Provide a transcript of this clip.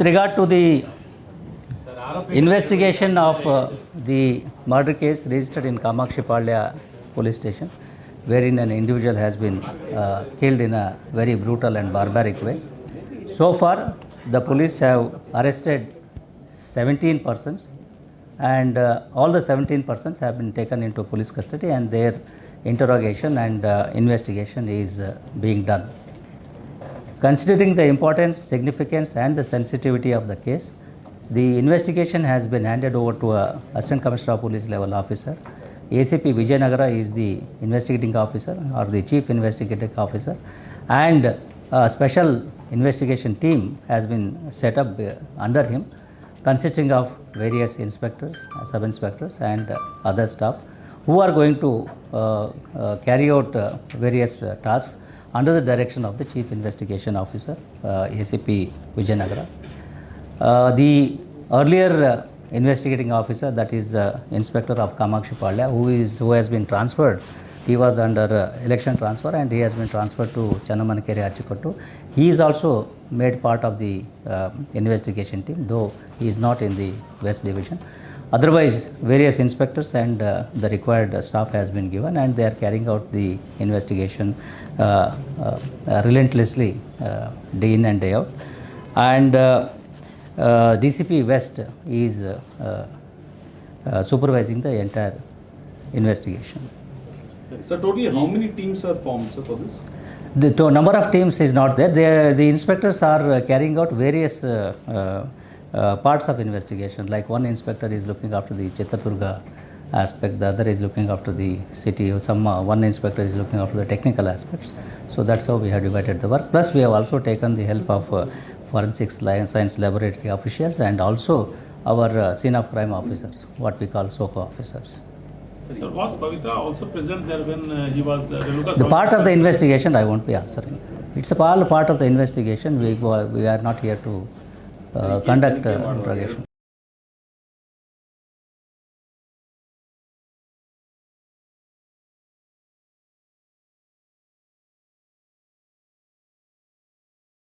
regard to the investigation of the murder case registered in Kamakshipalya police station, wherein an individual has been killed in a very brutal and barbaric way. So far, the police have arrested 17 persons, and all the 17 persons have been taken into police custody, and their interrogation and investigation is being done. Considering the importance, significance and the sensitivity of the case, the investigation has been handed over to a Assistant Commissioner of Police level officer. ACP Vijayanagara is the investigating officer or the chief investigating officer, and a special investigation team has been set up under him, consisting of various inspectors, sub-inspectors and other staff who are going to carry out various tasks under the direction of the Chief Investigation Officer, ACP Vijayanagara. The earlier investigating officer, that is Inspector of Kamakshipalya, who has been transferred. He was under election transfer and he has been transferred to Channamankere Achikottu. He is also made part of the investigation team, though he is not in the West Division. Otherwise, various inspectors and the required staff has been given, and they are carrying out the investigation relentlessly day in and day out. And DCP West is supervising the entire investigation. So totally how many teams are formed for this? The number of teams is not there. The inspectors are carrying out various parts of investigation. Like one inspector is looking after the Chitraturga aspect, the other is looking after the city, one inspector is looking after the technical aspects. So that's how we have divided the work. Plus we have also taken the help of forensic science laboratory officials and also our scene of crime officers, what we call SOCO officers. Sir, was Pavithra also present there when he was the Renukaswamy? The part of the investigation I won't be answering. It's all part of the investigation. We are not here to conduct interrogation.